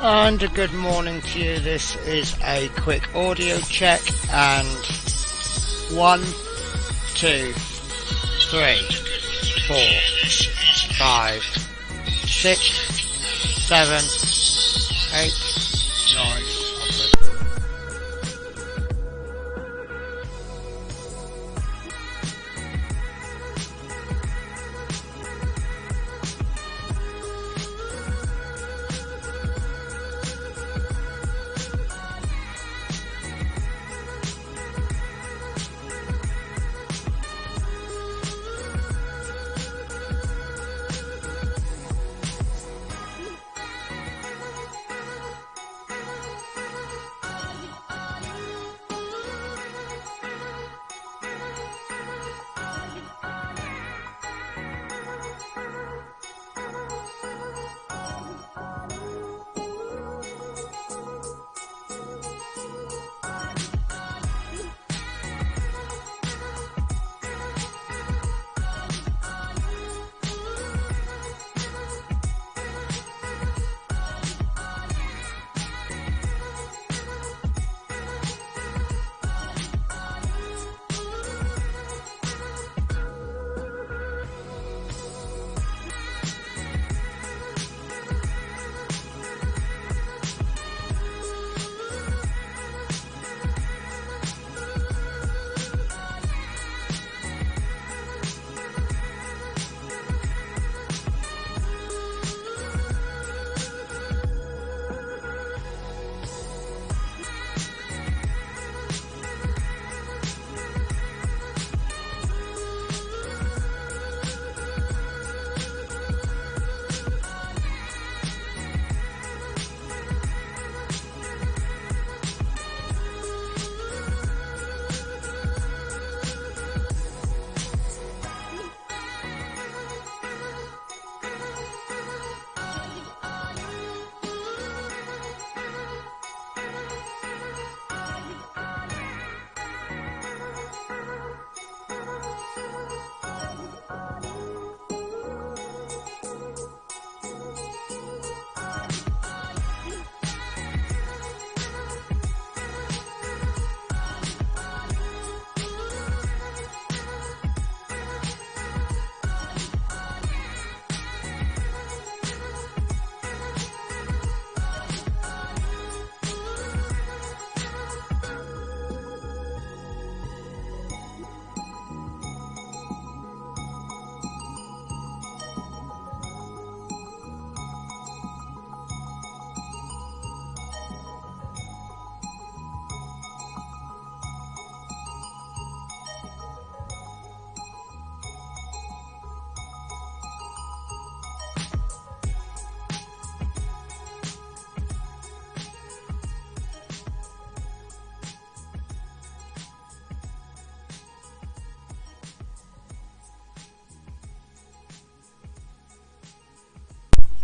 And a good morning to you. This is a quick audio check, and 1, 2, 3, 4, 5, 6, 7, 8, 9.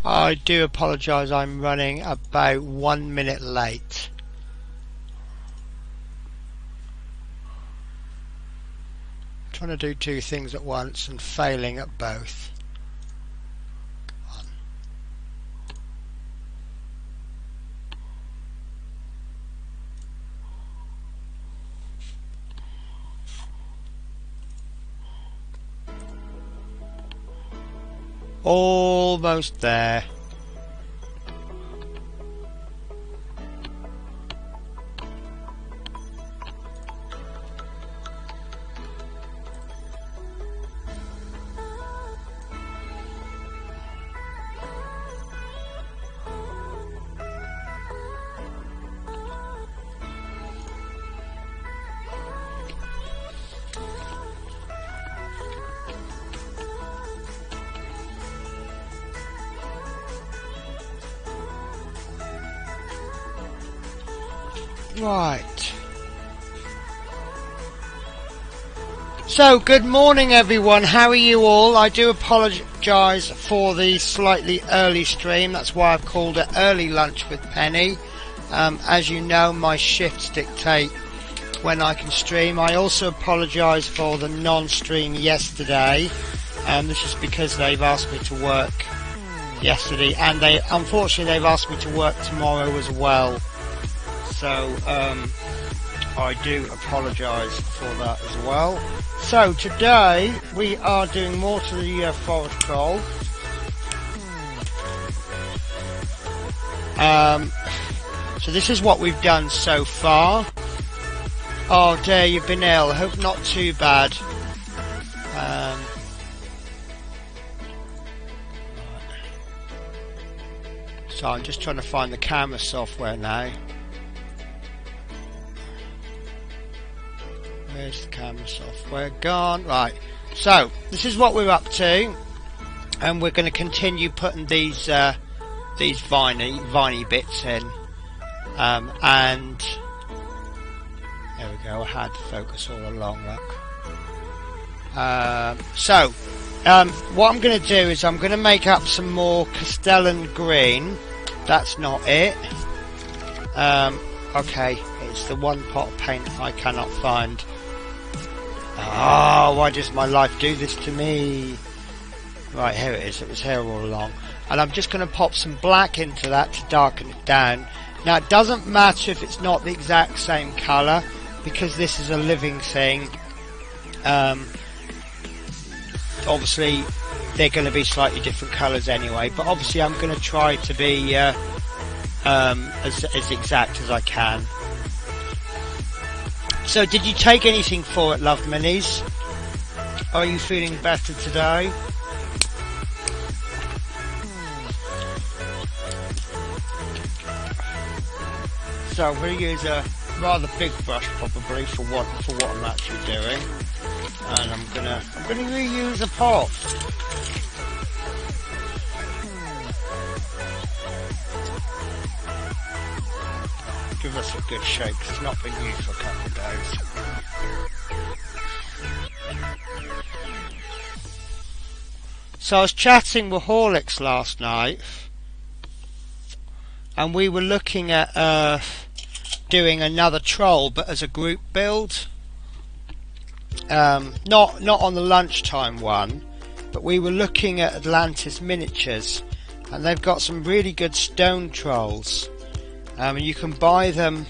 I do apologise, I'm running about 1 minute late. I'm trying to do two things at once and failing at both. Almost there. Right. So, good morning everyone, how are you all? I do apologise for the slightly early stream, that's why I've called it Early Lunch with Penny. As you know, my shifts dictate when I can stream. I also apologise for the non-stream yesterday. This is because they've asked me to work yesterday, and unfortunately they've asked me to work tomorrow as well. So I do apologise for that as well. So today we are doing more to the forest troll. So this is what we've done so far. Oh dear, you've been ill. I hope not too bad. So I'm just trying to find the camera software now. Where's the camera software gone? Right, so this is what we're up to, and we're going to continue putting these viney bits in, and there we go. I had focus all along. Look. What I'm going to do is I'm going to make up some more Castellan green. That's not it. Okay, it's the one pot of paint I cannot find. Oh, why does my life do this to me? Right, here it is. It was here all along. And I'm just going to pop some black into that to darken it down. Now, it doesn't matter if it's not the exact same colour, because this is a living thing. Obviously, they're going to be slightly different colours anyway, but obviously I'm going to try to be as exact as I can. So, did you take anything for it, love minis? Are you feeling better today? So I'm going to use a rather big brush probably for what I'm actually doing, and I'm gonna reuse a pot. Give us a good shake, 'cause it's not been used for a couple of days. So I was chatting with Horlicks last night, and we were looking at doing another troll, but as a group build. Not on the lunchtime one, but we were looking at Atlantis Miniatures, and they've got some really good stone trolls. And you can buy them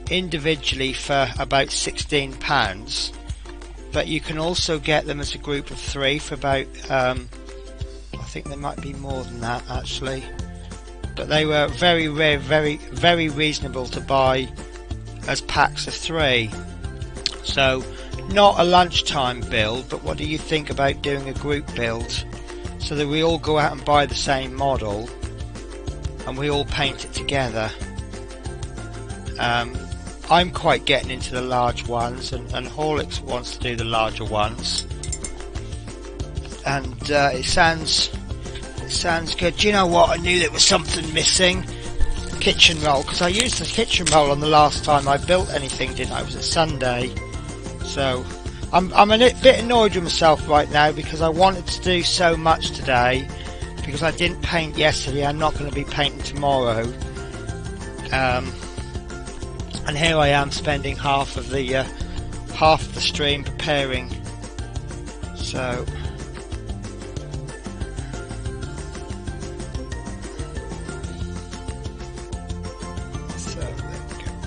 individually for about £16, but you can also get them as a group of 3 for about I think there might be more than that actually, but they were very rare, very reasonable to buy as packs of 3. So not a lunchtime build, but what do you think about doing a group build so that we all go out and buy the same model and we all paint it together? I'm quite getting into the large ones, and Horlicks wants to do the larger ones, and it sounds good. Do you know what? I knew there was something missing. Kitchen roll, because I used the kitchen roll on the last time I built anything, didn't I? It was a Sunday. So I'm a bit annoyed with myself right now, because I wanted to do so much today, because I didn't paint yesterday. I'm not going to be painting tomorrow, and here I am spending half of the stream preparing. So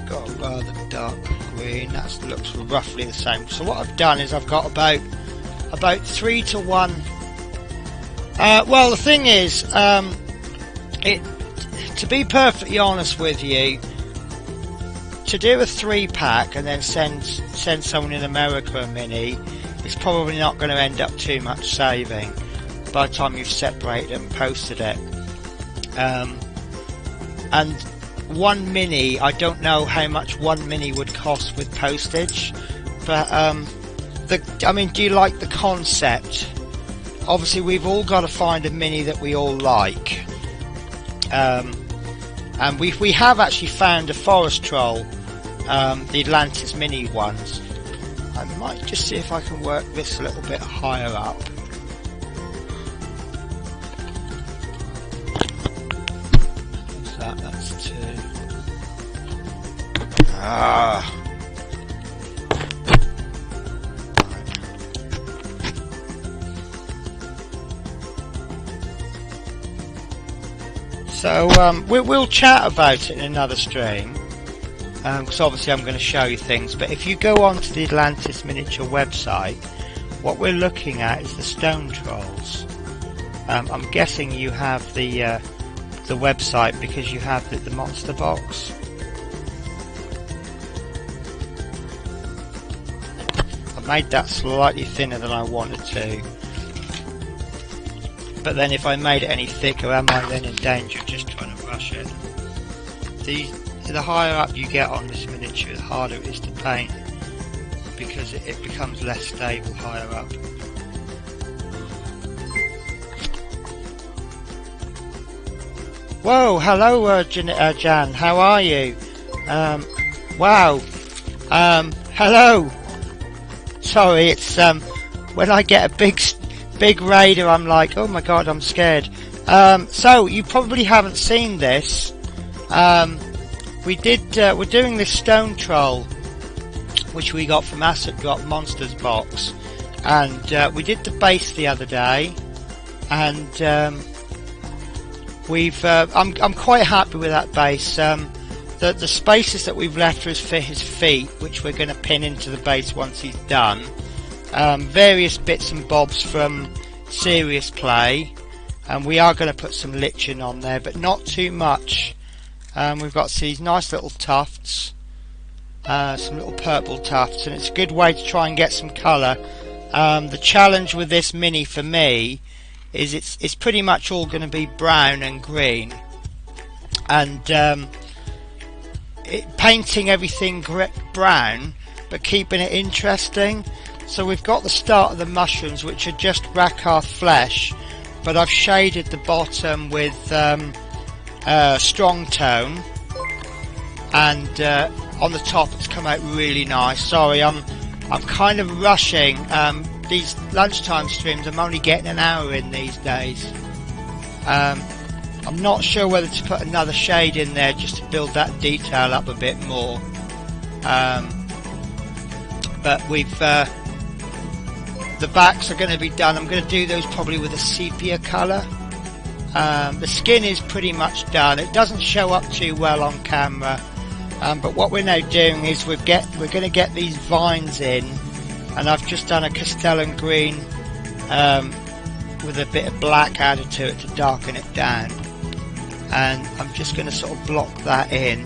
got a rather dark green. That looks roughly the same. So what I've done is I've got about 3 to 1. Well, the thing is, to be perfectly honest with you, to do a 3-pack and then send someone in America a mini, it's probably not going to end up too much saving by the time you've separated it and posted it. And one mini, I don't know how much one mini would cost with postage, but I mean, do you like the concept? Obviously we've all got to find a mini that we all like, and we have actually found a forest troll, the Atlantis mini ones. I might just see if I can work this a little bit higher up. What's that? That's 2. So we'll chat about it in another stream, because obviously I'm going to show you things. But if you go on to the Atlantis Miniature website, what we're looking at is the stone trolls. I'm guessing you have the website because you have the monster box. I made that slightly thinner than I wanted to, but then if I made it any thicker, am I then in danger of just trying to rush it? The higher up you get on this miniature, the harder it is to paint, because it becomes less stable higher up. Whoa, hello Jan, how are you? Wow, hello. Sorry, it's when I get a big raider, I'm like, oh my god, I'm scared. So you probably haven't seen this. We're doing this stone troll, which we got from Asset Drop Monsters box, and we did the base the other day, and I'm quite happy with that base. The spaces that we've left is for his feet, which we're going to pin into the base once he's done. Various bits and bobs from Serious Play, and we are going to put some lichen on there, but not too much. We've got these nice little tufts, some little purple tufts, and it's a good way to try and get some colour. The challenge with this mini for me is it's pretty much all going to be brown and green, and painting everything brown but keeping it interesting. So we've got the start of the mushrooms, which are just Rakarth flesh, but I've shaded the bottom with strong tone, and on the top it's come out really nice. Sorry, I'm kind of rushing. These lunchtime streams, I'm only getting an hour in these days. I'm not sure whether to put another shade in there just to build that detail up a bit more, but we've the backs are going to be done. I'm going to do those probably with a sepia colour. The skin is pretty much done. It doesn't show up too well on camera, but what we're now doing is we're going to get these vines in, and I've just done a Castellan green with a bit of black added to it to darken it down, and I'm just going to sort of block that in,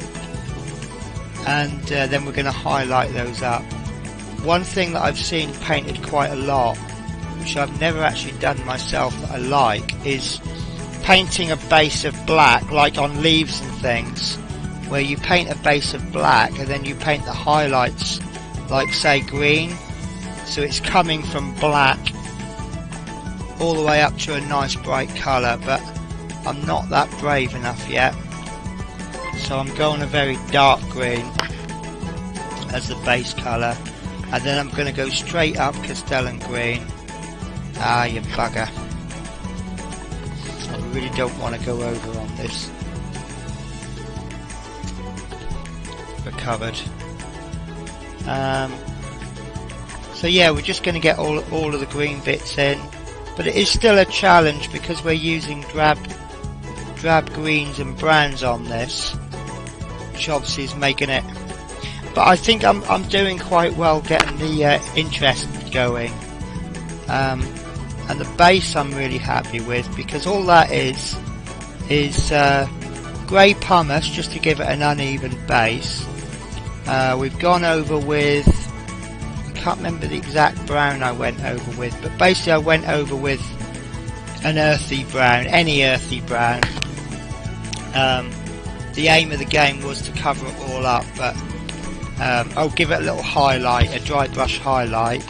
and then we're going to highlight those up. One thing that I've seen painted quite a lot, which I've never actually done myself that I like, is painting a base of black, like on leaves and things, where you paint a base of black and then you paint the highlights like, say, green, so it's coming from black all the way up to a nice bright colour. But I'm not that brave enough yet, so I'm going a very dark green as the base colour, and then I'm going to go straight up Castellan green. Ah, you bugger. I really don't want to go over on this. We're covered. So yeah, we're just going to get all of the green bits in, but it is still a challenge because we're using drab greens and browns on this, which obviously is making it. But I think I'm doing quite well getting the interest going, and the base I'm really happy with, because all that is grey pumice just to give it an uneven base. We've gone over with, I can't remember the exact brown I went over with, but basically I went over with an earthy brown, any earthy brown. The aim of the game was to cover it all up, but I'll give it a little highlight, a dry brush highlight,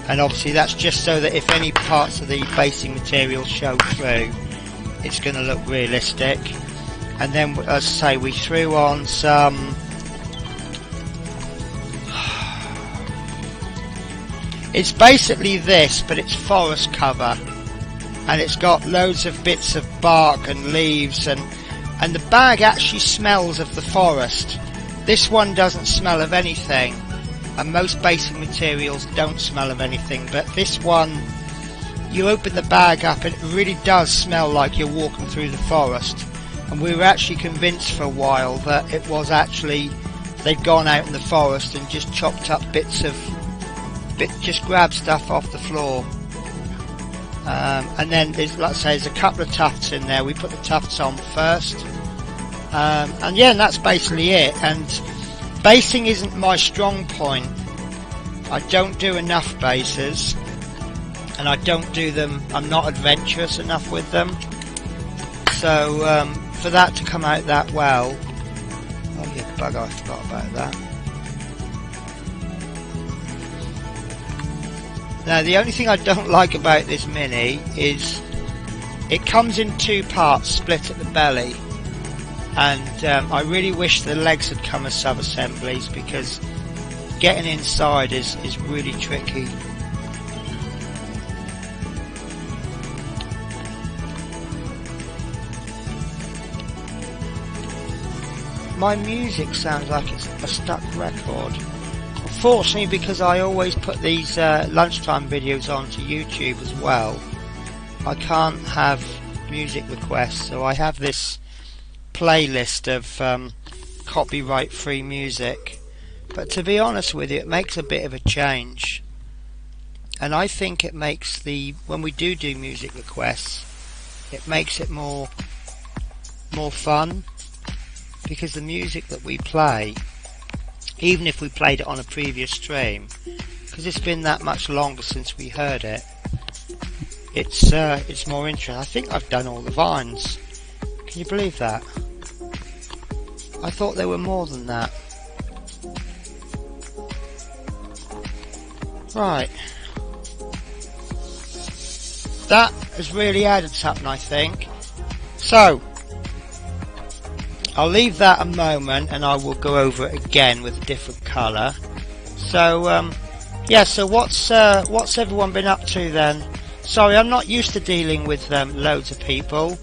and obviously that's just so that if any parts of the basing material show through, it's going to look realistic. And then, as I say, we threw on some, it's basically this, but it's forest cover, and it's got loads of bits of bark and leaves, and the bag actually smells of the forest. This one doesn't smell of anything, and most basing materials don't smell of anything, but this one, you open the bag up and it really does smell like you're walking through the forest. And we were actually convinced for a while that it was actually they'd gone out in the forest and just chopped up just grabbed stuff off the floor. And then there's, like I say, there's a couple of tufts in there. We put the tufts on first, and yeah, and that's basically it. And basing isn't my strong point. I don't do enough bases, and I don't do them. I'm not adventurous enough with them. So for that to come out that well, oh yeah, bugger, I forgot about that. Now the only thing I don't like about this Mini is it comes in two parts, split at the belly, and I really wish the legs had come as sub-assemblies, because getting inside is really tricky. My music sounds like it's a stuck record. Unfortunately, because I always put these lunchtime videos onto YouTube as well, I can't have music requests, so I have this playlist of copyright free music. But to be honest with you, it makes a bit of a change, and I think it makes when we do music requests, it makes it more fun, because the music that we play, even if we played it on a previous stream, because it's been that much longer since we heard it, it's more interesting. I think I've done all the vines. Can you believe that? I thought there were more than that. Right. That has really added something, I think. So I'll leave that a moment and I will go over it again with a different colour. So yeah, so what's everyone been up to then? Sorry, I'm not used to dealing with loads of people.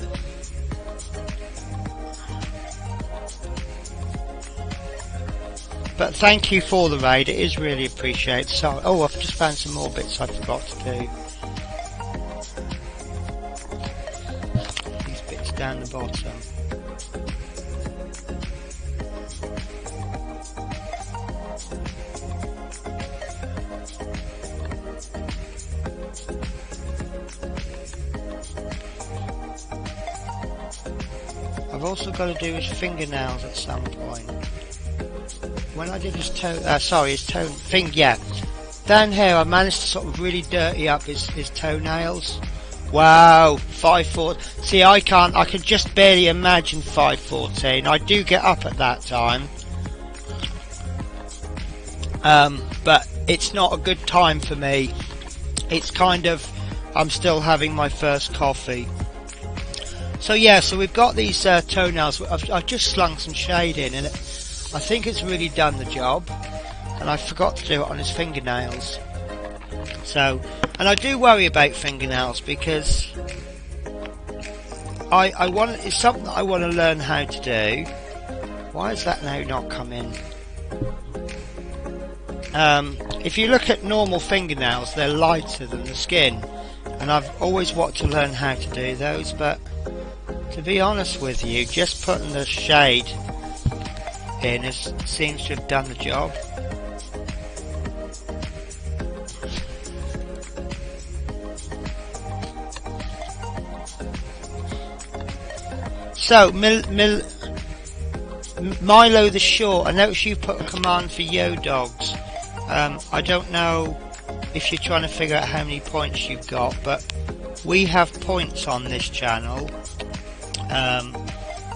But thank you for the raid, it is really appreciated. So, oh, I've just found some more bits I forgot to do. These bits down the bottom. I've also got to do his fingernails at some point. When I did his yeah. Down here I managed to sort of really dirty up his toenails. Wow, 5'14". See, I can just barely imagine 5'14". I do get up at that time. But it's not a good time for me. It's kind of, I'm still having my first coffee. So yeah, so we've got these toenails. I've just slung some shade in, and I think it's really done the job. And I forgot to do it on his fingernails. So, and I do worry about fingernails, because it's something that I want to learn how to do. Why is that now not come in? If you look at normal fingernails, they're lighter than the skin, and I've always wanted to learn how to do those, but to be honest with you, just putting the shade in seems to have done the job. So, Milo the Short, I notice you put a command for yo dogs. I don't know if you're trying to figure out how many points you've got, but we have points on this channel.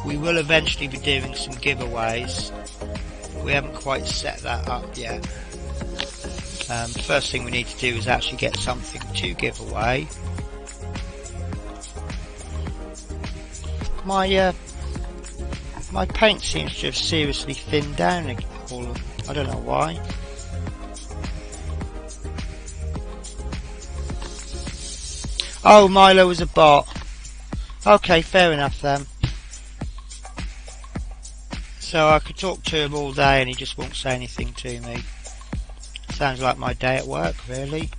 We will eventually be doing some giveaways, but we haven't quite set that up yet. First thing we need to do is actually get something to give away. My paint seems to have seriously thinned down. I don't know why. Oh, Milo was a bot. Okay, fair enough then. So I could talk to him all day and he just won't say anything to me. Sounds like my day at work, really.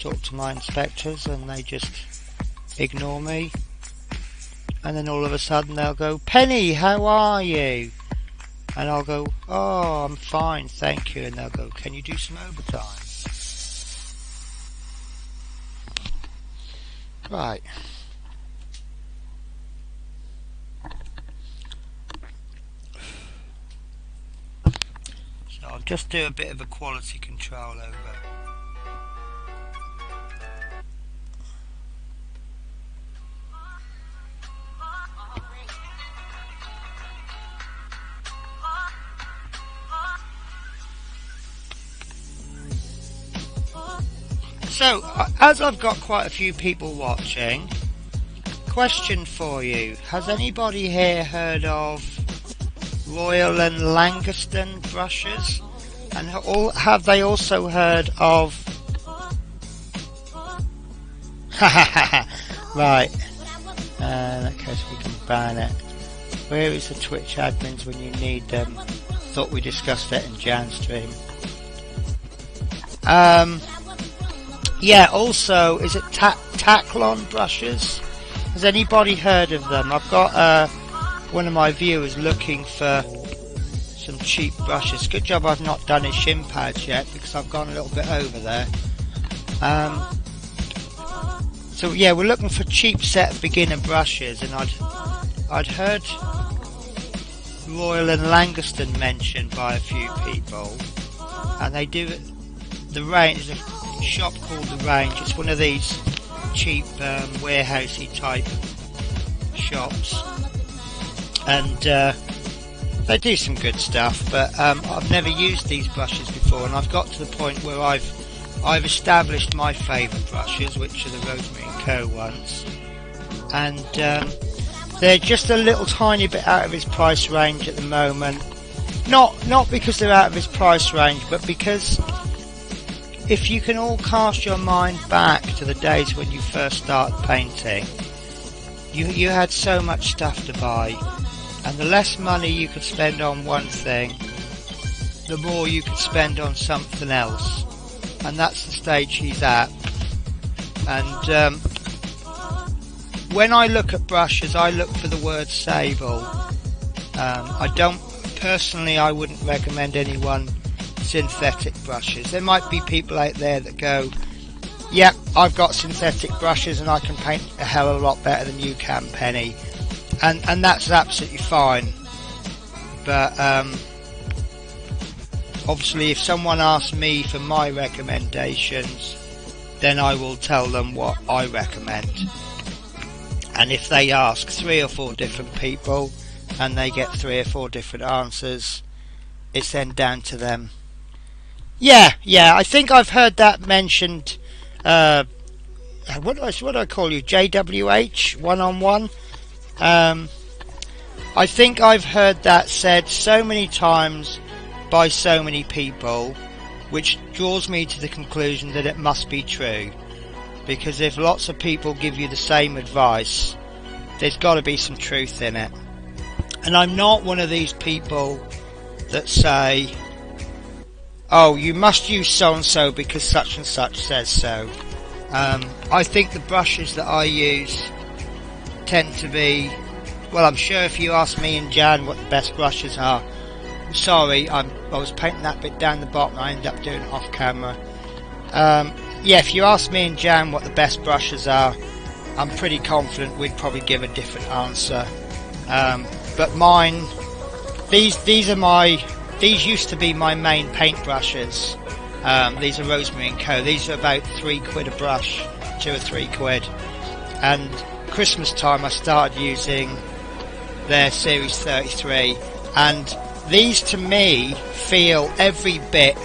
talk to my inspectors and they just ignore me, and then all of a sudden they'll go, "Penny, how are you?" And I'll go, "Oh, I'm fine, thank you." And they'll go, "Can you do some overtime?" Right. So I'll just do a bit of a quality control over. So, as I've got quite a few people watching, question for you. Has anybody here heard of Royal and Langaston brushes? And have they also heard of... Right. In that case we can ban it. Where is the Twitch admins when you need them? Thought we discussed that in Jan's stream. Yeah, also, is it Taclon brushes? Has anybody heard of them? I've got one of my viewers looking for some cheap brushes. Good job I've not done his shin pads yet, because I've gone a little bit over there. So yeah, we're looking for cheap set of beginner brushes, and I'd heard Royal and Langaston mentioned by a few people, and they do the range. There's a shop called The Range. It's one of these cheap warehousey type shops, and they do some good stuff, but I've never used these brushes before, and I've got to the point where I've established my favourite brushes, which are the Rosemary & Co ones, and they're just a little tiny bit out of his price range at the moment. Not because they're out of his price range, but because if you can all cast your mind back to the days when you first started painting, you had so much stuff to buy, and the less money you could spend on one thing, the more you could spend on something else, and that's the stage he's at. And when I look at brushes, I look for the word sable. I wouldn't recommend anyone synthetic brushes. There might be people out there that go, "Yep, I've got synthetic brushes and I can paint a hell of a lot better than you can, Penny," and that's absolutely fine. But obviously, if someone asks me for my recommendations, then I will tell them what I recommend. And if they ask 3 or 4 different people and they get 3 or 4 different answers, it's then down to them. Yeah, I think I've heard that mentioned. What do I call you? JWH 1-on-1. I think I've heard that said so many times by so many people, which draws me to the conclusion that it must be true. Because if lots of people give you the same advice, there's got to be some truth in it. And I'm not one of these people that say, "Oh, you must use so and so because such and such says so." I think the brushes that I use tend to be, well, I'm sure if you ask me and Jan what the best brushes are, I'm sorry, I was painting that bit down the bottom, I ended up doing it off camera. Yeah, if you ask me and Jan what the best brushes are, I'm pretty confident we'd probably give a different answer. But mine, these used to be my main paint brushes. These are Rosemary & Co. These are about £3 a brush, 2 or 3 quid. And Christmas time I started using their Series 33, and these to me feel every bit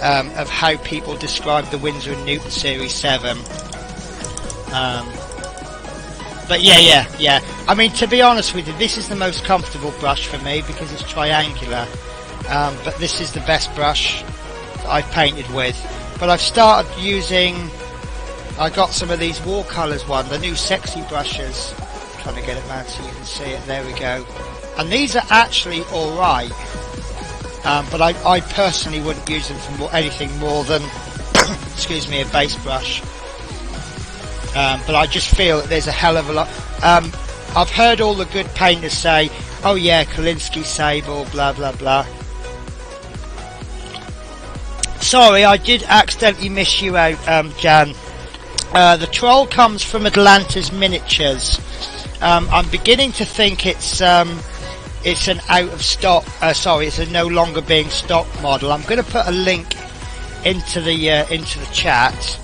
of how people describe the Winsor & Newton Series 7. But yeah. I mean, to be honest with you, this is the most comfortable brush for me because it's triangular. But this is the best brush that I've painted with. But I've started using, I got some of these watercolours the new sexy brushes. I'm trying to get it around so you can see it. There we go. And these are actually alright. But I personally wouldn't use them for anything more than excuse me, a base brush. But I just feel that there's a hell of a lot. I've heard all the good painters say, oh yeah, Kolinsky Sable, blah blah blah. Sorry, I did accidentally miss you out, Jan. The troll comes from Atlantis Miniatures. I'm beginning to think it's an out of stock. Sorry, it's a no longer being stock model. I'm going to put a link into the chat.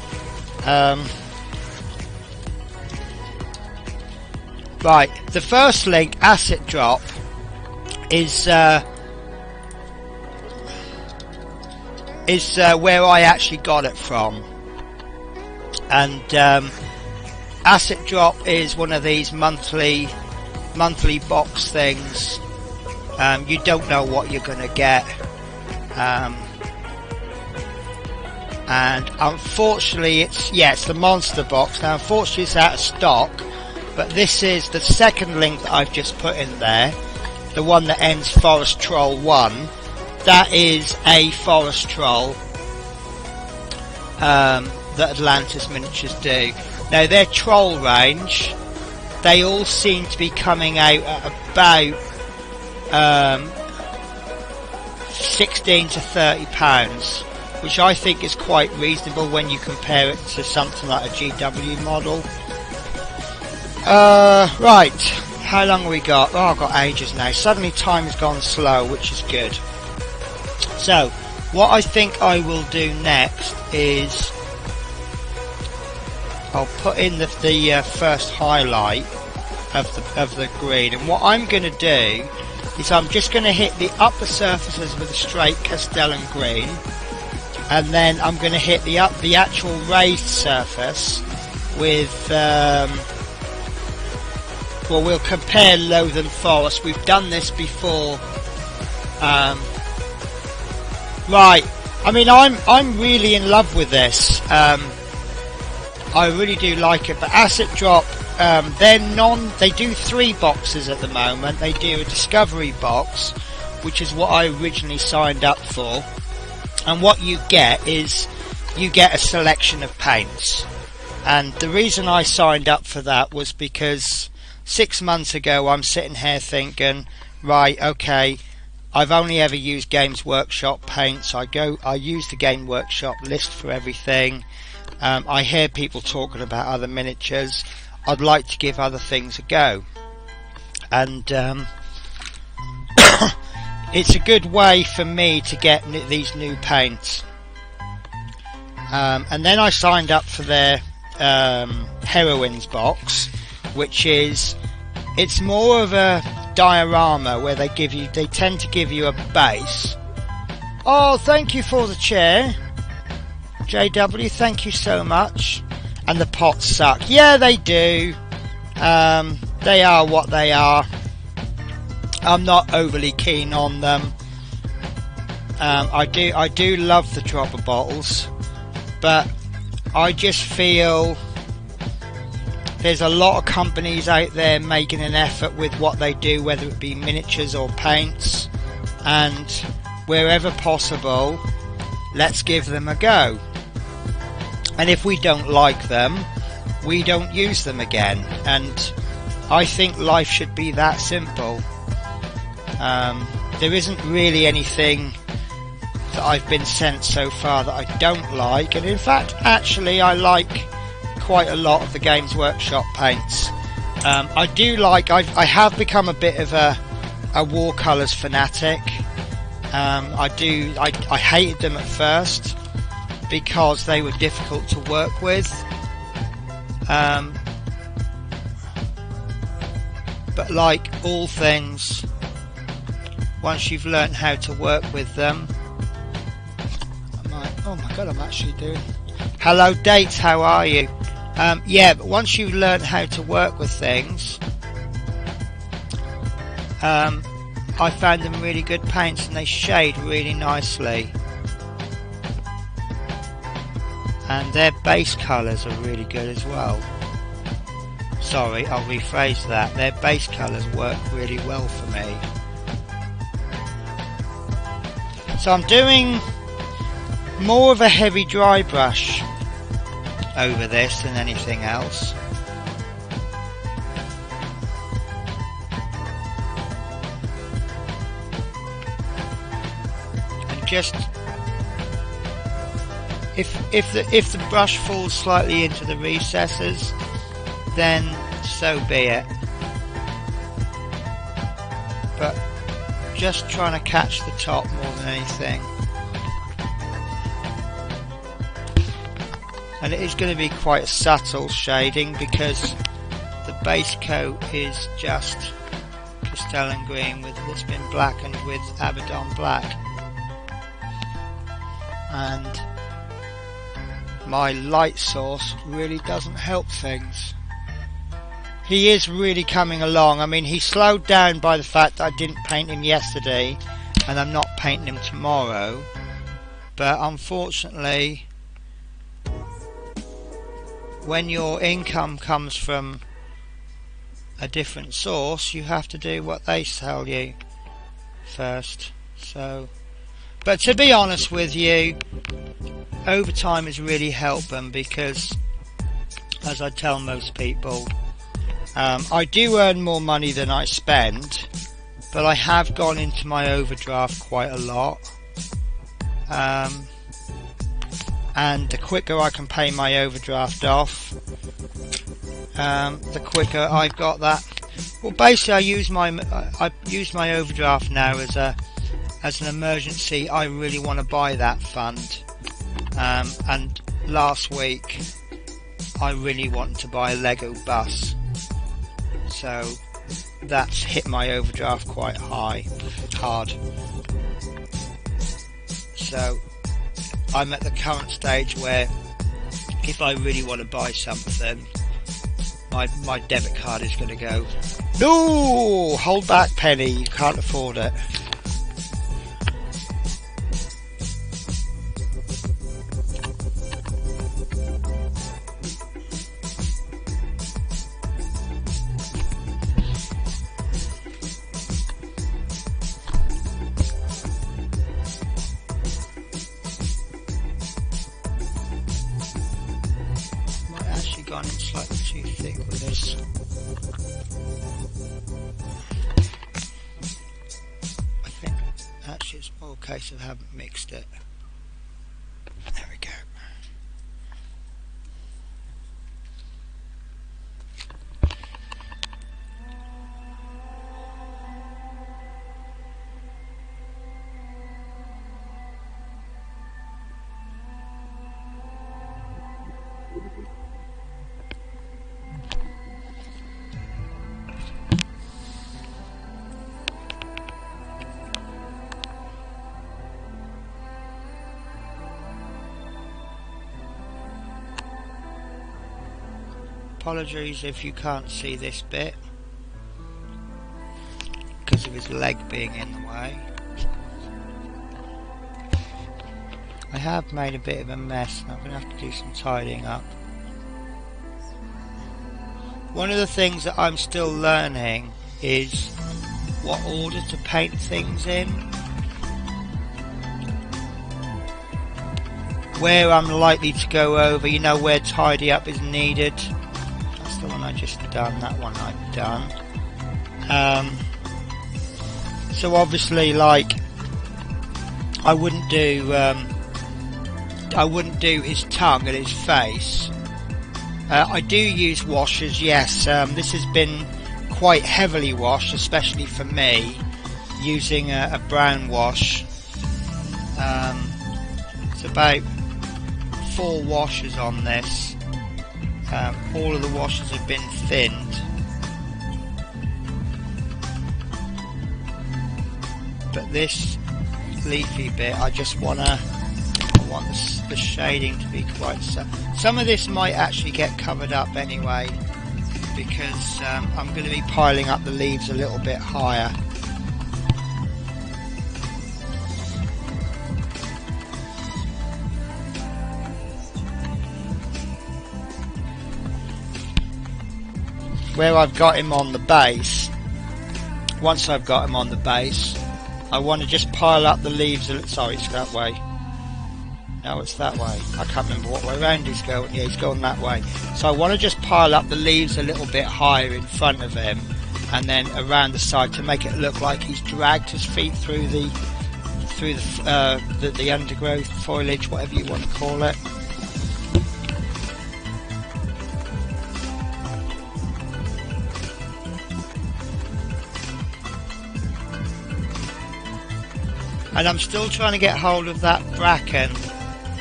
Right, the first link, Asset Drop, is where I actually got it from, and Asset Drop is one of these monthly box things. You don't know what you're going to get, and unfortunately it's the monster box. Now unfortunately it's out of stock, but this is the second link that I've just put in there, the one that ends Forest Troll 1. That is a forest troll that Atlantis Miniatures do. Now their troll range, they all seem to be coming out at about 16 to 30 pounds, which I think is quite reasonable when you compare it to something like a GW model. Right, how long have we got? Oh, I've got ages now. Suddenly time's gone slow, which is good. So, what I think I will do next is I'll put in the first highlight of the green, and what I'm going to do is I'm just going to hit the upper surfaces with a straight Castellan green, and then I'm going to hit the actual raised surface with well, we'll compare Lothern Forest. We've done this before. Right, I mean, I'm really in love with this. I really do like it. But Asset Drop, they do 3 boxes at the moment. They do a discovery box, which is what I originally signed up for. And what you get is you get a selection of paints. And the reason I signed up for that was because 6 months ago I'm sitting here thinking, right, okay, I've only ever used Games Workshop paints. I use the Game Workshop list for everything. I hear people talking about other miniatures. I'd like to give other things a go, and it's a good way for me to get these new paints. And then I signed up for their Heroines box, which it's more of a diorama where they tend to give you a base. Oh, thank you for the chair, JW, thank you so much. And the pots suck. Yeah, they do. They are what they are. I'm not overly keen on them. I do love the dropper bottles, but I just feel there's a lot of companies out there making an effort with what they do, whether it be miniatures or paints, and wherever possible, let's give them a go. And if we don't like them, we don't use them again. And I think life should be that simple. There isn't really anything that I've been sent so far that I don't like, and in fact, actually, I like quite a lot of the Games Workshop paints. I have become a bit of a watercolours fanatic. I hated them at first because they were difficult to work with. But like all things, once you've learned how to work with them, oh my god, I'm actually doing. Hello Dates, how are you? Yeah, but once you've learned how to work with things, I found them really good paints, and they shade really nicely, and their base colours are really good as well. Sorry, I'll rephrase that. Their base colours work really well for me. So I'm doing more of a heavy dry brush over this than anything else. And just if the brush falls slightly into the recesses, then so be it. But just trying to catch the top more than anything. And it is going to be quite a subtle shading because the base coat is just Castellan green that's been blackened with Abaddon black. And my light source really doesn't help things. He is really coming along. I mean, he slowed down by the fact that I didn't paint him yesterday and I'm not painting him tomorrow. But unfortunately, when your income comes from a different source, you have to do what they tell you first. So, but to be honest with you, overtime has really helped them because, as I tell most people, I do earn more money than I spend, but I have gone into my overdraft quite a lot. And the quicker I can pay my overdraft off, the quicker I've got that. Well, basically, I use my overdraft now as an emergency. I really want to buy that fund, and last week I really wanted to buy a Lego bus, so that's hit my overdraft quite hard. So I'm at the current stage where if I really want to buy something, my debit card is going to go, no, hold back Penny, you can't afford it. Gone in slightly too thick with this. I think actually it's more a case of I haven't mixed it. There we go. Apologies if you can't see this bit because of his leg being in the way. I have made a bit of a mess and I'm going to have to do some tidying up. One of the things that I'm still learning is what order to paint things in, where I'm likely to go over, you know, where tidy up is needed. The one I just done, that one I've done. So obviously, like, I wouldn't do his tongue and his face. I do use washes, yes. This has been quite heavily washed, especially for me, using a brown wash. It's about 4 washes on this. All of the washes have been thinned, but this leafy bit, I want the shading to be quite. Some of this might actually get covered up anyway, because I'm going to be piling up the leaves a little bit higher. Where I've got him on the base, once I've got him on the base, I want to just pile up the leaves. Sorry, it's that way. No, it's that way. I can't remember what way round he's going. Yeah, he's going that way. So I want to just pile up the leaves a little bit higher in front of him, and then around the side to make it look like he's dragged his feet through the undergrowth, foliage, whatever you want to call it. And I'm still trying to get hold of that bracken.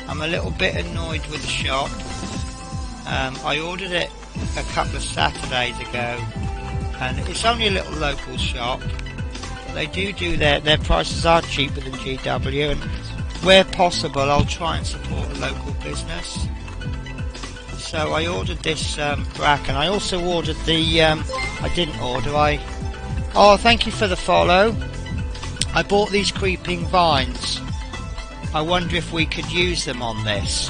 I'm a little bit annoyed with the shop. I ordered it a couple of Saturdays ago, and it's only a little local shop. But they do their prices are cheaper than GW, and where possible I'll try and support a local business. So I ordered this bracken. I also ordered the oh, thank you for the follow. I bought these creeping vines. I wonder if we could use them on this.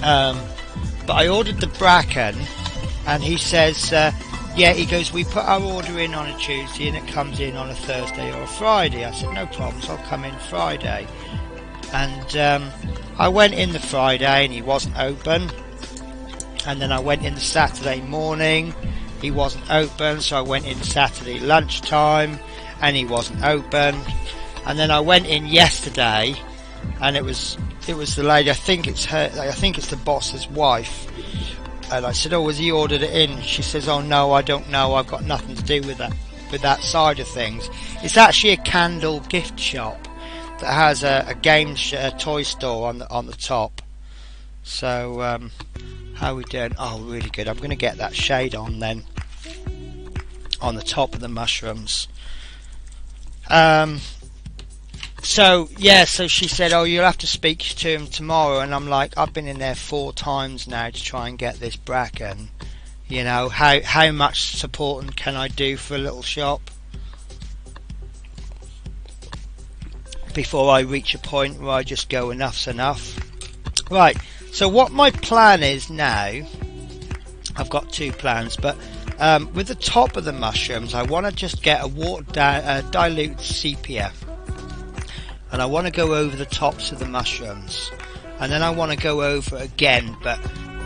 But I ordered the bracken, and he says, yeah, he goes, we put our order in on a Tuesday and it comes in on a Thursday or a Friday. I said, no problems, I'll come in Friday. And I went in the Friday and he wasn't open. And then I went in the Saturday morning, he wasn't open, so I went in Saturday lunchtime and he wasn't open. And then I went in yesterday, and it was the lady, I think it's the boss's wife. And I said, oh, has he ordered it in? She says, oh no, I don't know, I've got nothing to do with that side of things. It's actually a candle gift shop that has a toy store on the top. So how are we doing? Oh, really good. I'm going to get that shade on then on the top of the mushrooms. So yeah, so she said, oh, you'll have to speak to him tomorrow. And I'm like, I've been in there 4 times now to try and get this bracken. You know, how much supporting can I do for a little shop before I reach a point where I just go, enough's enough. Right, so what my plan is now, I've got 2 plans, but with the top of the mushrooms, I want to just get a watered down, dilute sepia, and I want to go over the tops of the mushrooms, and then I want to go over again, but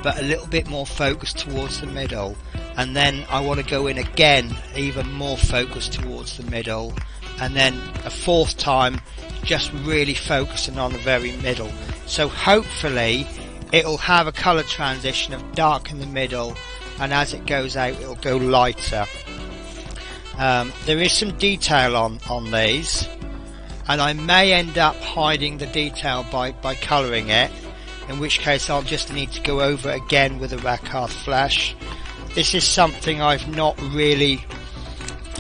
a little bit more focused towards the middle, and then I want to go in again, even more focused towards the middle, and then a 4th time, just really focusing on the very middle. So hopefully it'll have a colour transition of dark in the middle, and as it goes out it'll go lighter. There is some detail on these, and I may end up hiding the detail by colouring it, in which case I'll just need to go over it again with a Rakarth flash. This is something I've not really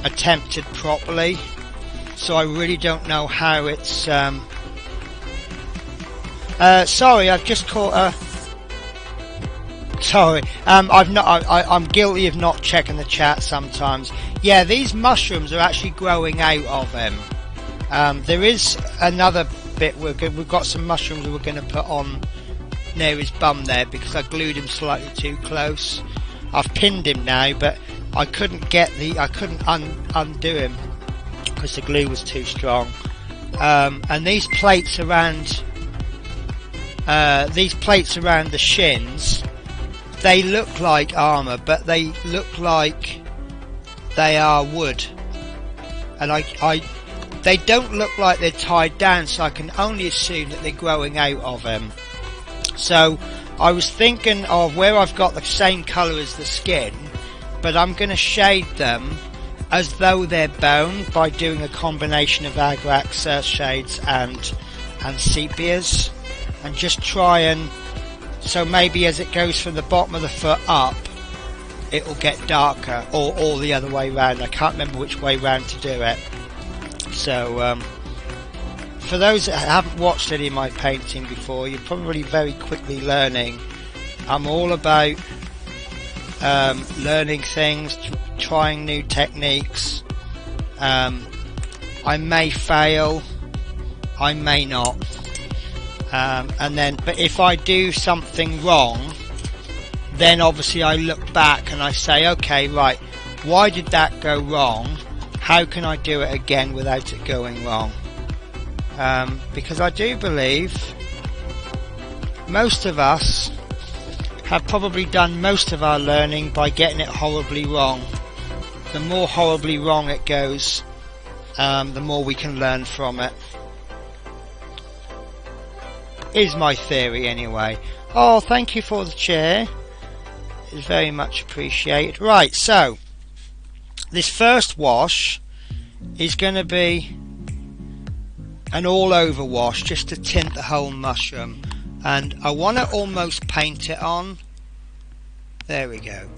attempted properly, so I really don't know how it's sorry, I've just caught sorry, I'm guilty of not checking the chat sometimes. Yeah, these mushrooms are actually growing out of him. There is another bit we've got some mushrooms we're going to put on near his bum there, because I glued him slightly too close. I've pinned him now, but I couldn't undo him because the glue was too strong. And these plates around the shins, they look like armour, but they look like they are wood, and they don't look like they're tied down, so I can only assume that they're growing out of him. So I was thinking of where I've got the same colour as the skin, but I'm going to shade them as though they're bone by doing a combination of Agrax shades and sepias, and just try and, so maybe as it goes from the bottom of the foot up, it will get darker, or the other way round. I can't remember which way round to do it. So for those that haven't watched any of my painting before, you're probably very quickly learning. I'm all about learning things, trying new techniques. I may fail, I may not, but if I do something wrong, then obviously I look back and I say, okay, right, why did that go wrong? How can I do it again without it going wrong? Because I do believe most of us have probably done most of our learning by getting it horribly wrong. The more horribly wrong it goes, the more we can learn from it. Is my theory anyway. Oh, thank you for the chair. It's very much appreciated. Right, so this first wash is going to be an all over wash just to tint the whole mushroom, and I want to almost paint it on. There we go.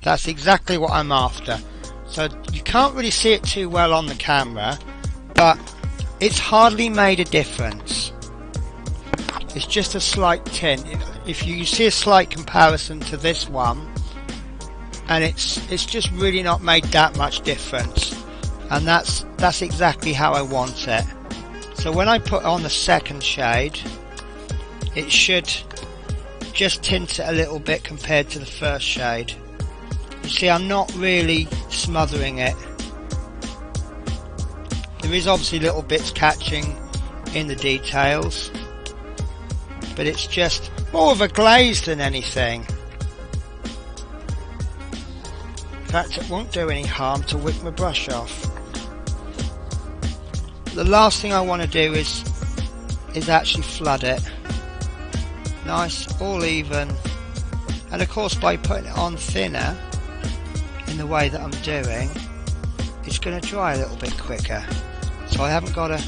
That's exactly what I'm after. So you can't really see it too well on the camera, but it's hardly made a difference. It's just a slight tint. If you see a slight comparison to this one, and it's just really not made that much difference, and that's exactly how I want it. So when I put on the second shade, it should just tint it a little bit compared to the first shade. You see, I'm not really smothering it. There is obviously little bits catching in the details, but it's just more of a glaze than anything. In fact, it won't do any harm to wick my brush off. The last thing I want to do is actually flood it. Nice, all even. And of course, by putting it on thinner in the way that I'm doing, it's going to dry a little bit quicker. So I haven't got to,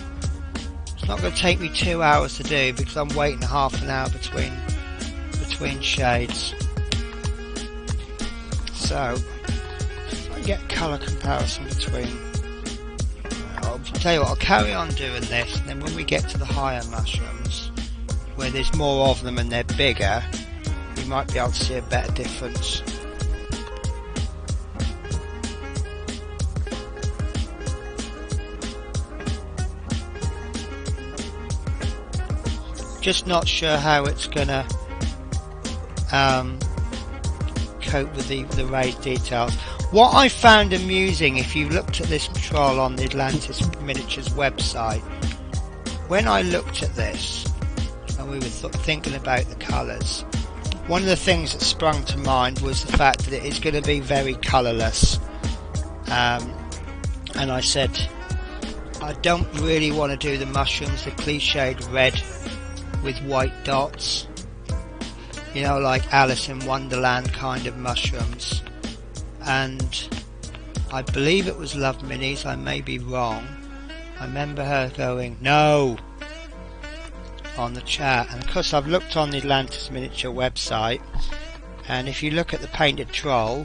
it's not going to take me 2 hours to do, because I'm waiting half an hour between shades. So if I get colour comparison between, I'll tell you what, I'll carry on doing this, and then when we get to the higher mushrooms where there's more of them and they're bigger, you might be able to see a better difference. Just not sure how it's gonna cope with the raised details. What I found amusing, if you looked at this patrol on the Atlantis Miniatures website, when I looked at this and we were thinking about the colours, one of the things that sprung to mind was the fact that it is going to be very colourless, and I said I don't really want to do the mushrooms the cliched red with white dots, you know, like Alice in Wonderland kind of mushrooms. And I believe it was Love Minis, I may be wrong. I remember her going no on the chat, and of course I've looked on the Atlantis Miniature website, and if you look at the painted troll,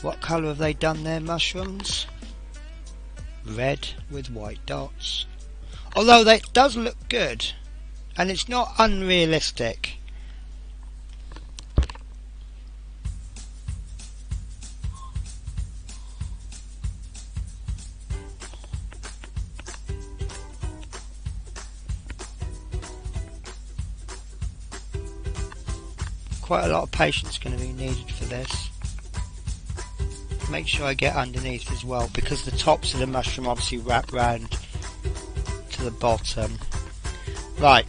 what colour have they done their mushrooms? Red with white dots. Although that does look good, and it's not unrealistic. Quite a lot of patience going to be needed for this. Make sure I get underneath as well, because the tops of the mushroom obviously wrap round to the bottom. Right,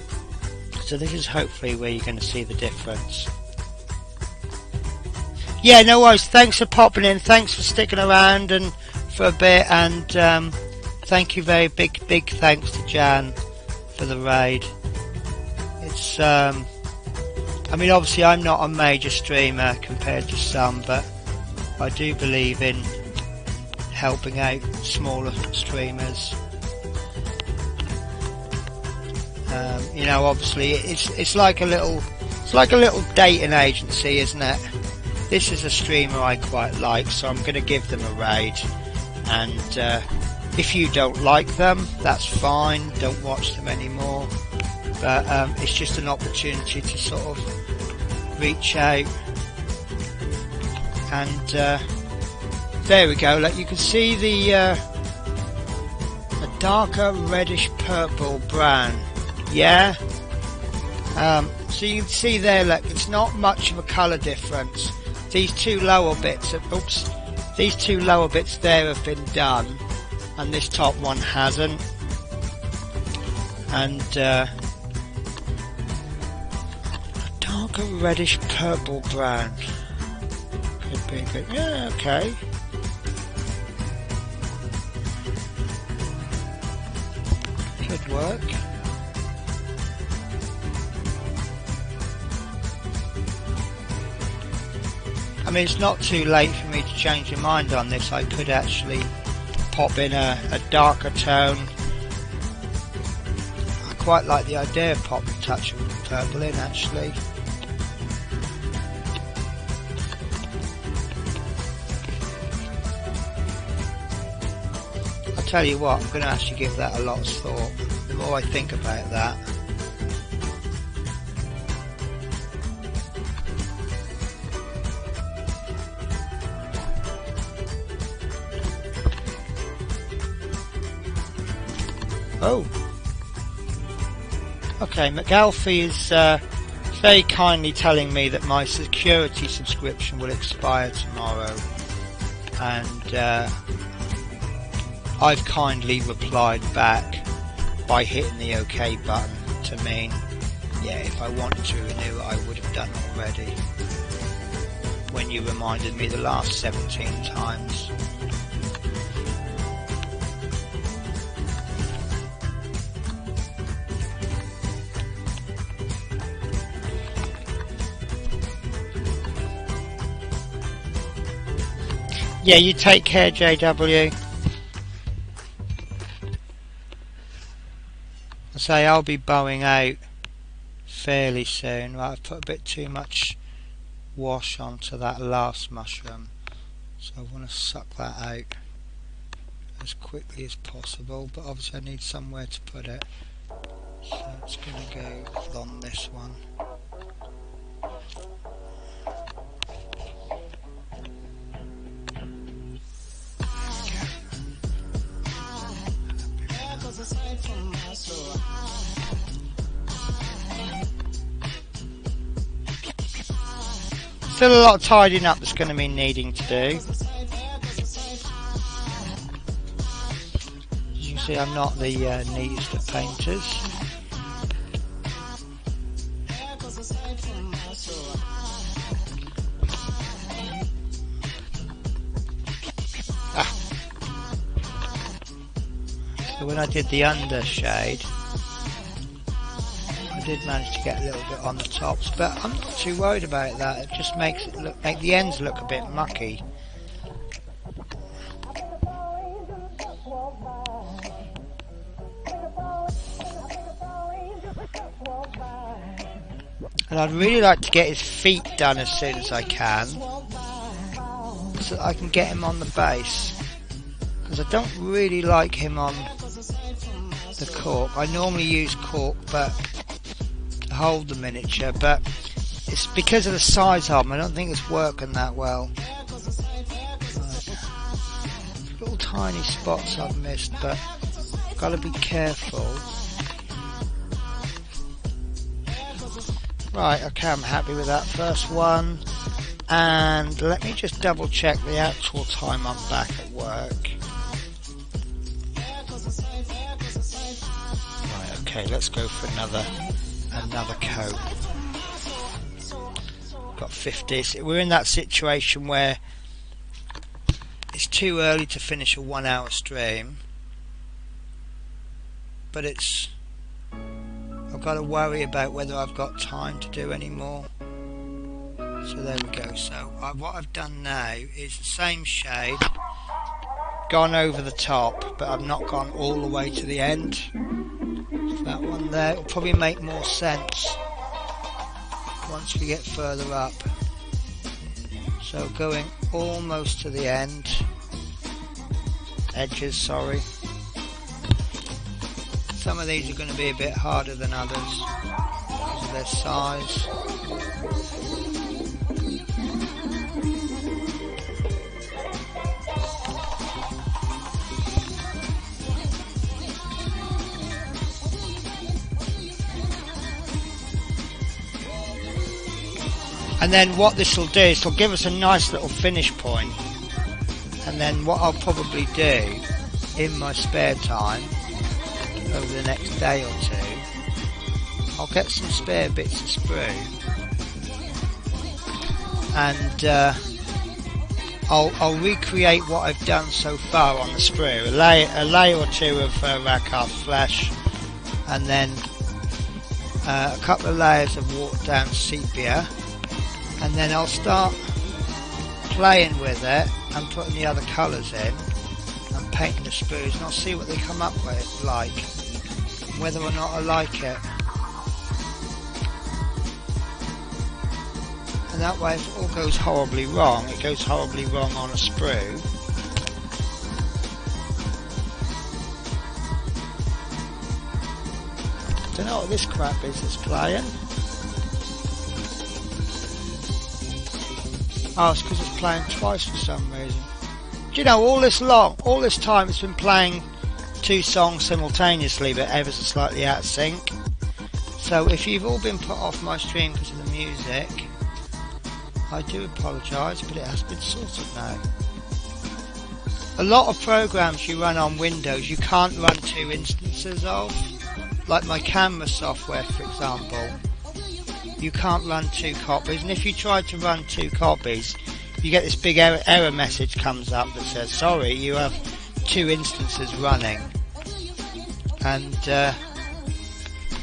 so this is hopefully where you're going to see the difference. Yeah, no worries. Thanks for popping in. Thanks for sticking around and for a bit, and thank you, very big thanks to Jan for the raid. It's I mean, obviously I'm not a major streamer compared to some, but I do believe in helping out smaller streamers. You know, obviously it's like a little dating agency, isn't it? This is a streamer I quite like, so I'm going to give them a raid. And if you don't like them, that's fine. Don't watch them anymore. But it's just an opportunity to sort of reach out, and there we go. Like, you can see the darker reddish purple brown. Yeah. So you can see there, look, it's not much of a colour difference. These two lower bits, These two lower bits there have been done, and this top one hasn't. And darker reddish purple brown. Could be good. Yeah, okay. Could work. I mean, it's not too late for me to change my mind on this. I could actually pop in a darker tone. I quite like the idea of popping a touch of purple in, actually. I'll tell you what, I'm going to actually give that a lot of thought. The more I think about that. Oh, okay, McAlfie is very kindly telling me that my security subscription will expire tomorrow, and I've kindly replied back by hitting the OK button to mean, yeah, if I wanted to renew it I would have done already, when you reminded me the last 17 times. Yeah, you take care, JW. I say I'll be bowing out fairly soon. Right, I've put a bit too much wash onto that last mushroom, so I want to suck that out as quickly as possible, but obviously I need somewhere to put it, so it's going to go on this one. Still a lot of tidying up that's going to be needing to do. As you can see, I'm not the neatest of painters. So when I did the undershade, I did manage to get a little bit on the tops, but I'm not too worried about that. It just makes it look, make the ends look a bit mucky. And I'd really like to get his feet done as soon as I can, so that I can get him on the base, because I don't really like him on the cork. I normally use cork but to hold the miniature, but it's because of the size of them. I don't think it's working that well. Little tiny spots I've missed, but got to be careful. Right, okay, I'm happy with that first one, and let me just double check the actual time I'm back at work. Right, okay, let's go for another coat. Got 50. We're in that situation where it's too early to finish a 1 hour stream, but I've got to worry about whether I've got time to do any more. So there we go. So what I've done now is the same shade, gone over the top, but I've not gone all the way to the end. So that one there will probably make more sense once we get further up. So going almost to the end, edges, sorry. Some of these are going to be a bit harder than others because of their size. And then what this will do is it'll give us a nice little finish point And then what I'll probably do in my spare time over the next day or two, I'll get some spare bits of sprue and I'll recreate what I've done so far on the sprue, a layer or two of Rakarth flesh, and then a couple of layers of watered down sepia, and then I'll start playing with it and putting the other colours in and painting the sprues, and I'll see what they come up with like, whether or not I like it. And that way, if it all goes horribly wrong, it goes horribly wrong on a sprue. Don't know what this crap is that's playing. Oh, it's because it's playing twice for some reason. Do you know, all this time it's been playing two songs simultaneously, but ever so slightly out of sync. So if you've all been put off my stream because of the music, I do apologise, but it has been sorted now. A lot of programs you run on Windows you can't run two instances of, like my camera software for example. You can't run two copies, and if you try to run two copies, you get this big error message comes up that says, sorry, you have two instances running. And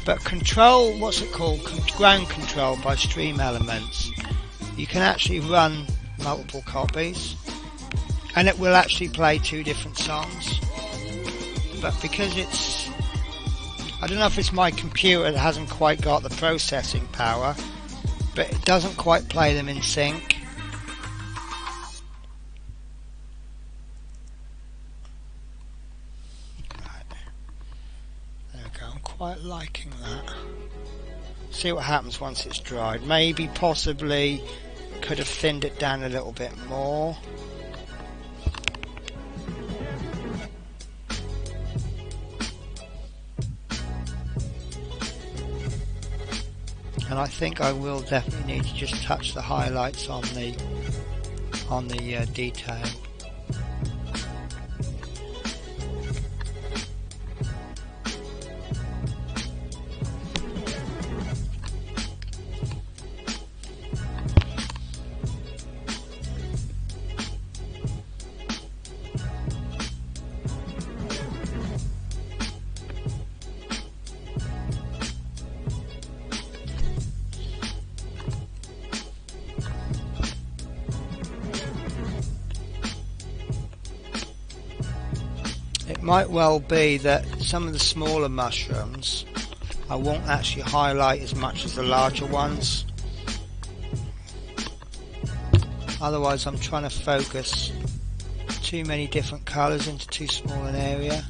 but control, what's it called, ground control by Stream Elements, you can actually run multiple copies and it will actually play two different songs. But because it's, I don't know if it's my computer that hasn't quite got the processing power, but it doesn't quite play them in sync. Right. There we go, I'm quite liking that. See what happens once it's dried. Maybe, possibly, could have thinned it down a little bit more. And I think I will definitely need to just touch the highlights on the detail. It might well be that some of the smaller mushrooms I won't actually highlight as much as the larger ones. Otherwise I'm trying to focus too many different colours into too small an area.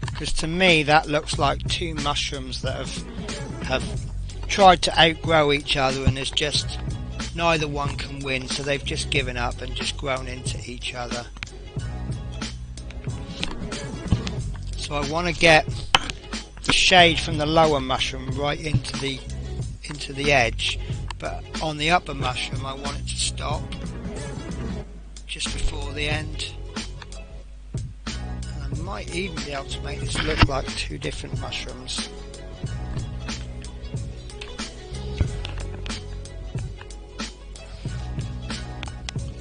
Because to me that looks like two mushrooms that have tried to outgrow each other, and there's just neither one can win, so they've just given up and just grown into each other. So I want to get the shade from the lower mushroom right into the edge, but on the upper mushroom I want it to stop just before the end. Might even be able to make this look like two different mushrooms.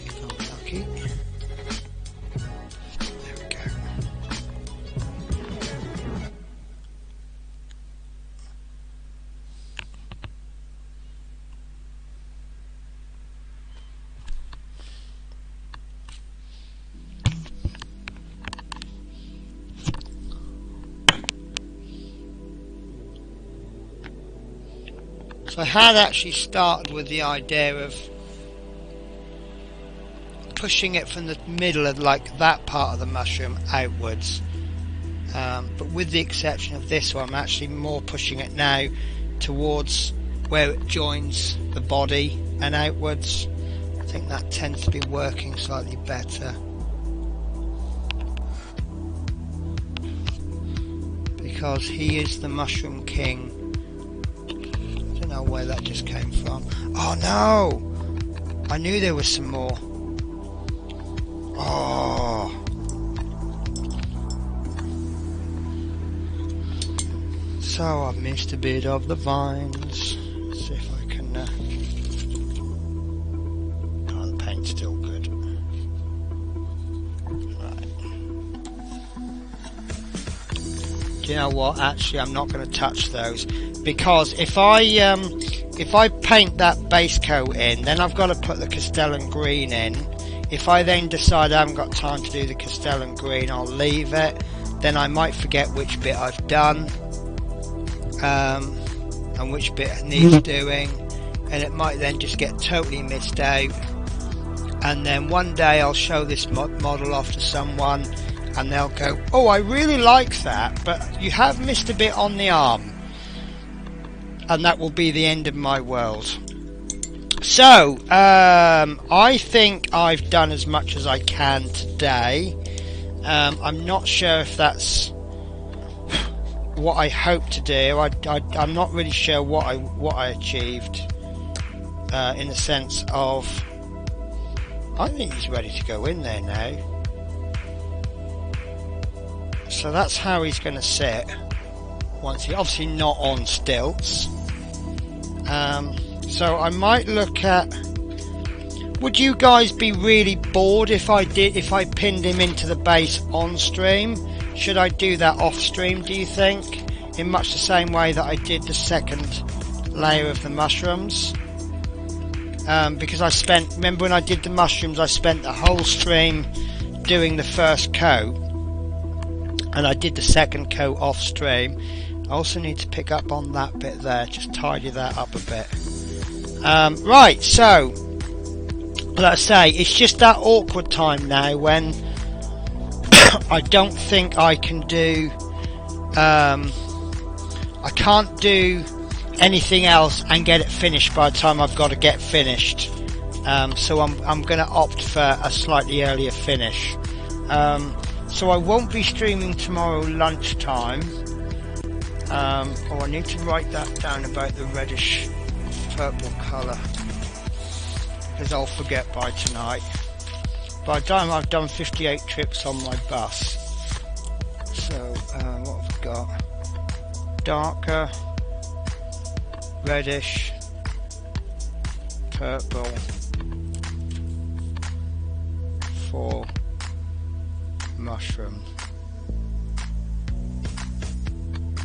If I'm lucky. There we go. So I had actually started with the idea of pushing it from the middle of like that part of the mushroom outwards, but with the exception of this one, I'm actually more pushing it now towards where it joins the body and outwards. I think that tends to be working slightly better, because he is the Mushroom King. I don't know where that just came from. Oh no! I knew there was some more. Oh. So I've missed a bit of the vines. Let's see if I can... Oh, the paint's still good. Right. Do you know what? Actually, I'm not going to touch those, because if I paint that base coat in, then I've got to put the Castellan green in. If I then decide I haven't got time to do the Castellan green, I'll leave it. Then I might forget which bit I've done, and which bit needs doing, and it might then just get totally missed out. And then one day I'll show this model off to someone, and they'll go, "Oh, I really like that, but you have missed a bit on the arm," and that will be the end of my world. So, I think I've done as much as I can today. I'm not sure if that's what I hope to do. I'm not really sure what I achieved, in the sense of, I think he's ready to go in there now. So that's how he's going to sit. Once he, obviously not on stilts. So I might look at, would you guys be really bored if I pinned him into the base on stream? Should I do that off stream, do you think? In much the same way that I did the second layer of the mushrooms. Because I spent, remember when I did the mushrooms, I spent the whole stream doing the first coat, and I did the second coat off stream. I also need to pick up on that bit there, just tidy that up a bit. Right, so like I say, it's just that awkward time now when I don't think I can do, I can't do anything else and get it finished by the time I've got to get finished. So I'm going to opt for a slightly earlier finish. So I won't be streaming tomorrow lunchtime. Oh, I need to write that down about the reddish purple colour, because I'll forget by tonight. By the time I've done 58 trips on my bus. So what have we got? Darker, reddish, purple for mushroom.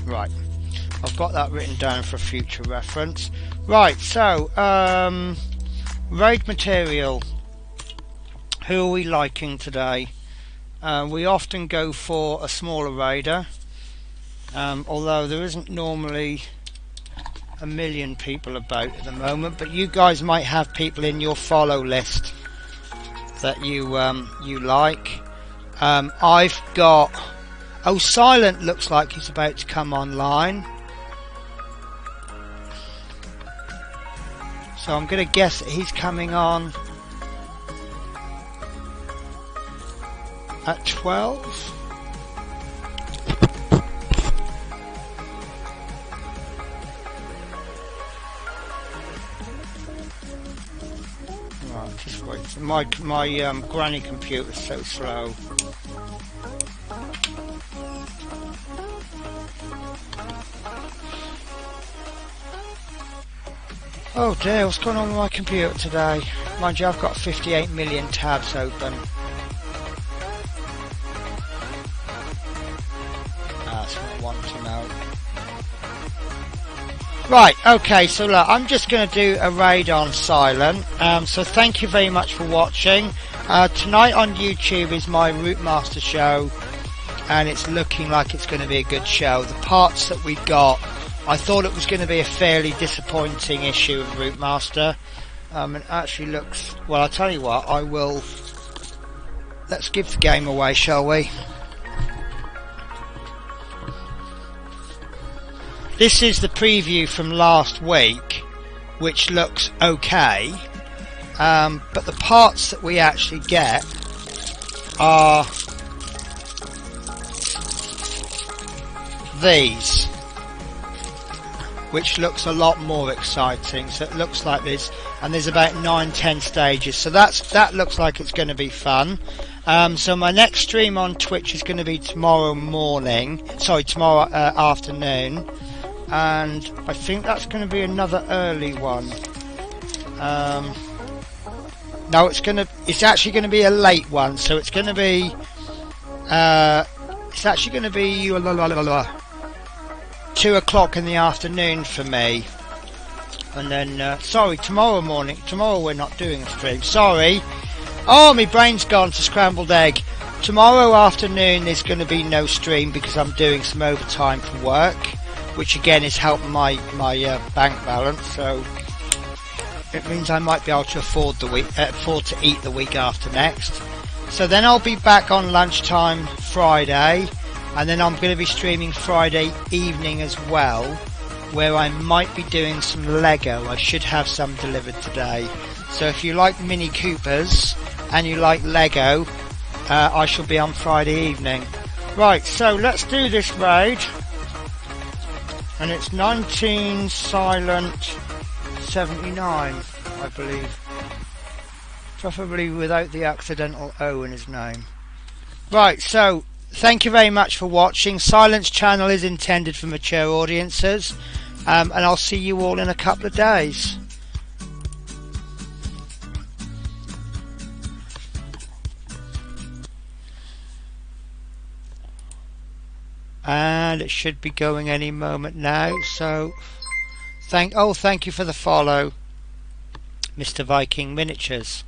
Right, I've got that written down for future reference. Right, so raid material. Who are we liking today? We often go for a smaller raider, although there isn't normally a million people about at the moment, but you guys might have people in your follow list that you like. I've got, oh, Silent looks like he's about to come online, so I'm going to guess that he's coming on at 12. Right, just wait. My granny computer's so slow. Oh dear, what's going on with my computer today? Mind you, I've got 58 million tabs open. That's what I want to know. Right, okay, so look, I'm just going to do a raid on Silent. So thank you very much for watching. Tonight on YouTube is my Route Master show, and it's looking like it's going to be a good show. The parts that we got I thought it was going to be a fairly disappointing issue of Route Master. It actually looks... Well, I'll tell you what, I will... Let's give the game away, shall we? This is the preview from last week, which looks okay. But the parts that we actually get are these, which looks a lot more exciting. So it looks like this, and there's about 9-10 stages, so that looks like it's going to be fun. So my next stream on Twitch is going to be tomorrow afternoon, and I think that's going to be another early one. No, it's actually going to be a late one, so it's going to be it's actually going to be 2 o'clock in the afternoon for me. And then sorry, tomorrow we're not doing a stream, sorry. Oh, my brain's gone to scrambled egg. Tomorrow afternoon there's going to be no stream because I'm doing some overtime for work, which again is helping my bank balance, so it means I might be able to afford to eat the week after next. So then I'll be back on lunchtime Friday, and then I'm going to be streaming Friday evening as well, where I might be doing some Lego. I should have some delivered today. So if you like Mini Coopers and you like Lego, I shall be on Friday evening. Right, so let's do this raid. And it's 19 Silent 79, I believe. Preferably without the accidental O in his name. Right, so thank you very much for watching. Silent's channel is intended for mature audiences, and I'll see you all in a couple of days. And it should be going any moment now, so thank you for the follow, Mr. Viking Miniatures.